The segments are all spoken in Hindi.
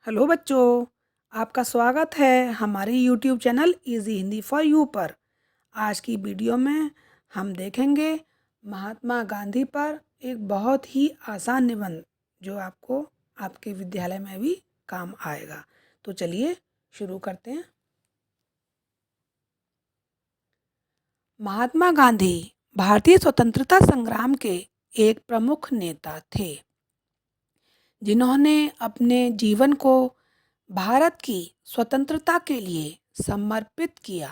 हेलो बच्चों, आपका स्वागत है हमारे YouTube channel easy Hindi for you पर। आज की वीडियो में हम देखेंगे महात्मा गांधी पर एक बहुत ही आसान निबंध जो आपको आपके विद्यालय में भी काम आएगा। तो चलिए शुरू करते हैं। महात्मा गांधी भारतीय स्वतंत्रता संग्राम के एक प्रमुख नेता थे, जिन्होंने अपने जीवन को भारत की स्वतंत्रता के लिए समर्पित किया।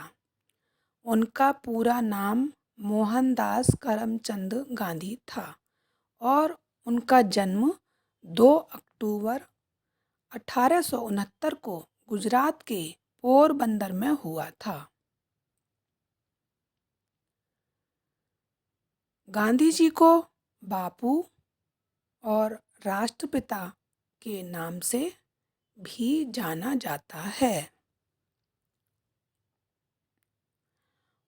उनका पूरा नाम मोहनदास करमचंद गांधी था और उनका जन्म 2 अक्टूबर 1869 को गुजरात के पोरबंदर में हुआ था। गांधी जी को बापू और राष्ट्रपिता के नाम से भी जाना जाता है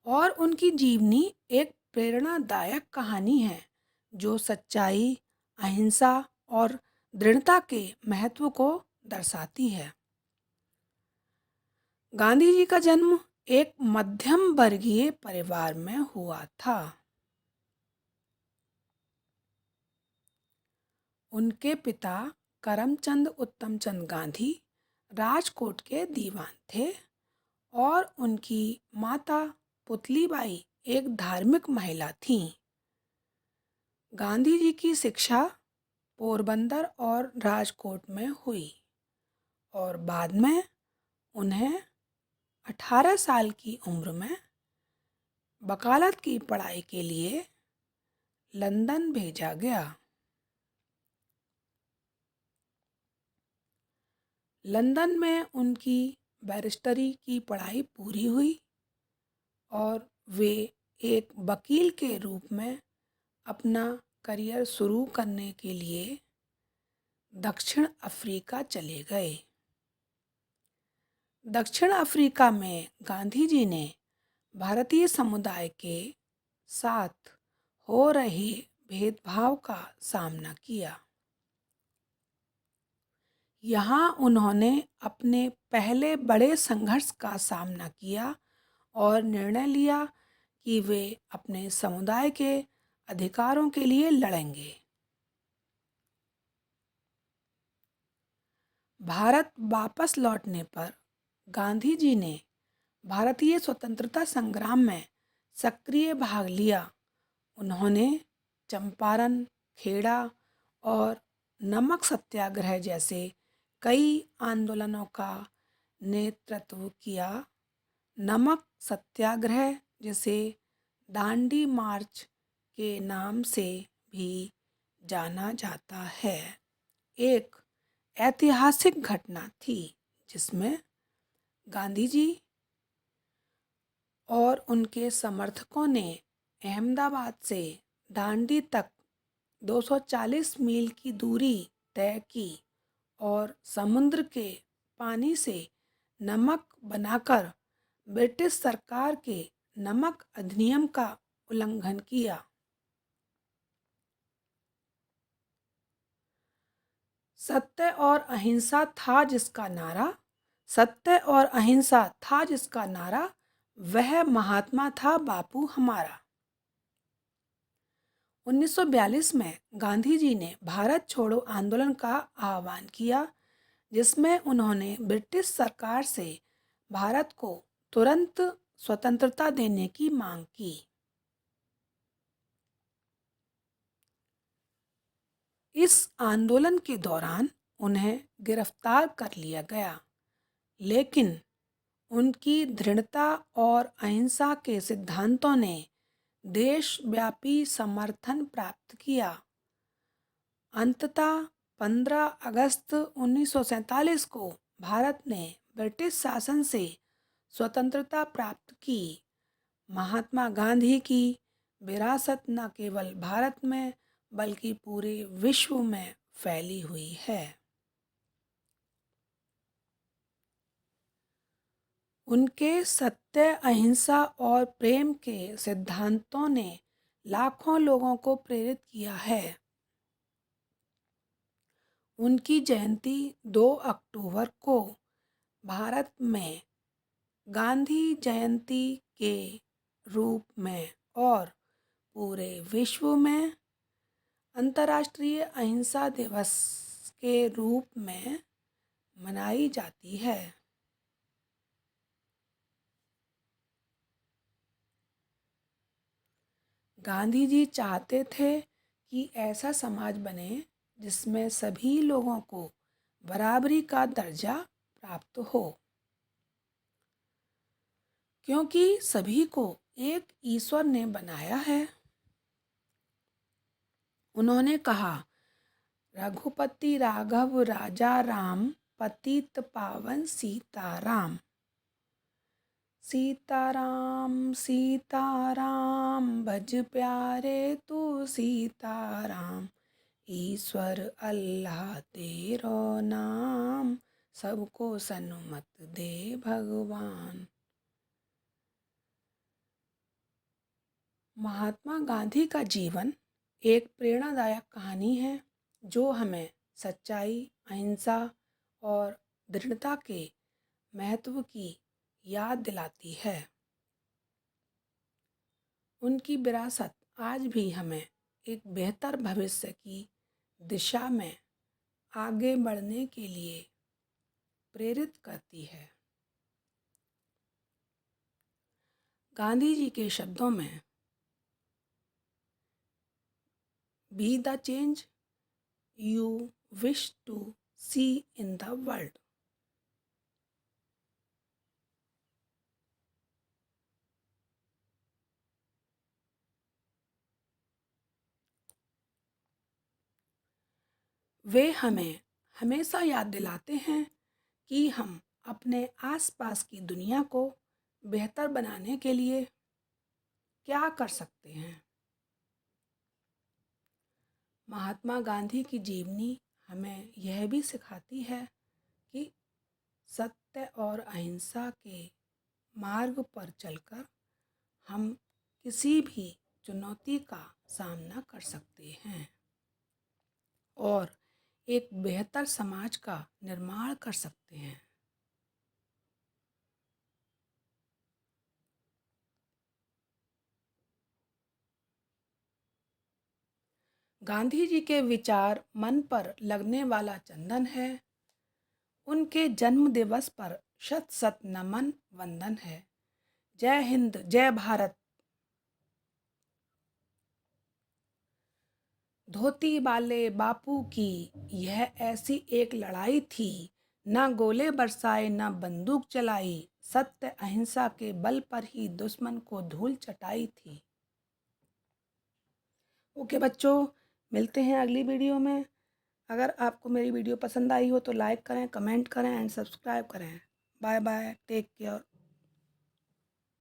और उनकी जीवनी एक प्रेरणादायक कहानी है जो सच्चाई, अहिंसा और दृढ़ता के महत्व को दर्शाती है। गांधी जी का जन्म एक मध्यम वर्गीय परिवार में हुआ था। उनके पिता करमचंद उत्तमचंद गांधी राजकोट के दीवान थे और उनकी माता पुतलीबाई एक धार्मिक महिला थीं। गांधी जी की शिक्षा पोरबंदर और राजकोट में हुई और बाद में उन्हें 18 साल की उम्र में वकालत की पढ़ाई के लिए लंदन भेजा गया। लंदन में उनकी बैरिस्टरी की पढ़ाई पूरी हुई और वे एक वकील के रूप में अपना करियर शुरू करने के लिए दक्षिण अफ्रीका चले गए। दक्षिण अफ्रीका में गांधी जी ने भारतीय समुदाय के साथ हो रहे भेदभाव का सामना किया। यहाँ उन्होंने अपने पहले बड़े संघर्ष का सामना किया और निर्णय लिया कि वे अपने समुदाय के अधिकारों के लिए लड़ेंगे। भारत वापस लौटने पर गांधी जी ने भारतीय स्वतंत्रता संग्राम में सक्रिय भाग लिया। उन्होंने चंपारण, खेड़ा और नमक सत्याग्रह जैसे कई आंदोलनों का नेतृत्व किया। नमक सत्याग्रह, जिसे दांडी मार्च के नाम से भी जाना जाता है, एक ऐतिहासिक घटना थी जिसमें गांधी जी और उनके समर्थकों ने अहमदाबाद से दांडी तक 240 मील की दूरी तय की और समुद्र के पानी से नमक बनाकर ब्रिटिश सरकार के नमक अधिनियम का उल्लंघन किया। सत्य और अहिंसा था जिसका नारा सत्य और अहिंसा था जिसका नारा, वह महात्मा था बापू हमारा। 1942 में गांधी जी ने भारत छोड़ो आंदोलन का आह्वान किया, जिसमें उन्होंने ब्रिटिश सरकार से भारत को तुरंत स्वतंत्रता देने की मांग की। इस आंदोलन के दौरान उन्हें गिरफ्तार कर लिया गया, लेकिन उनकी दृढ़ता और अहिंसा के सिद्धांतों ने देशव्यापी समर्थन प्राप्त किया। अंततः 15 अगस्त 1947 को भारत ने ब्रिटिश शासन से स्वतंत्रता प्राप्त की। महात्मा गांधी की विरासत न केवल भारत में बल्कि पूरे विश्व में फैली हुई है। उनके सत्य, अहिंसा और प्रेम के सिद्धांतों ने लाखों लोगों को प्रेरित किया है। उनकी जयंती 2 अक्टूबर को भारत में गांधी जयंती के रूप में और पूरे विश्व में अंतर्राष्ट्रीय अहिंसा दिवस के रूप में मनाई जाती है। गांधी जी चाहते थे कि ऐसा समाज बने जिसमें सभी लोगों को बराबरी का दर्जा प्राप्त हो, क्योंकि सभी को एक ईश्वर ने बनाया है। उन्होंने कहा, रघुपति राघव राजा राम, पतित पावन सीताराम। सीताराम सीताराम भज प्यारे तू सीताराम, ईश्वर अल्लाह तेरो नाम, सबको सन्मत दे भगवान। महात्मा गांधी का जीवन एक प्रेरणादायक कहानी है जो हमें सच्चाई, अहिंसा और दृढ़ता के महत्व की याद दिलाती है। उनकी विरासत आज भी हमें एक बेहतर भविष्य की दिशा में आगे बढ़ने के लिए प्रेरित करती है। गांधी जी के शब्दों में, be the change you wish to see in the world. वे हमें हमेशा याद दिलाते हैं कि हम अपने आसपास की दुनिया को बेहतर बनाने के लिए क्या कर सकते हैं। महात्मा गांधी की जीवनी हमें यह भी सिखाती है कि सत्य और अहिंसा के मार्ग पर चलकर हम किसी भी चुनौती का सामना कर सकते हैं और एक बेहतर समाज का निर्माण कर सकते हैं। गांधी जी के विचार मन पर लगने वाला चंदन है। उनके जन्म दिवस पर शत शत नमन वंदन है। जय हिंद, जय भारत। धोती वाले बापू की यह ऐसी एक लड़ाई थी, न गोले बरसाए न बंदूक चलाई, सत्य अहिंसा के बल पर ही दुश्मन को धूल चटाई थी। ओके बच्चों, मिलते हैं अगली वीडियो में। अगर आपको मेरी वीडियो पसंद आई हो तो लाइक करें, कमेंट करें एंड सब्सक्राइब करें। Bye bye, take care.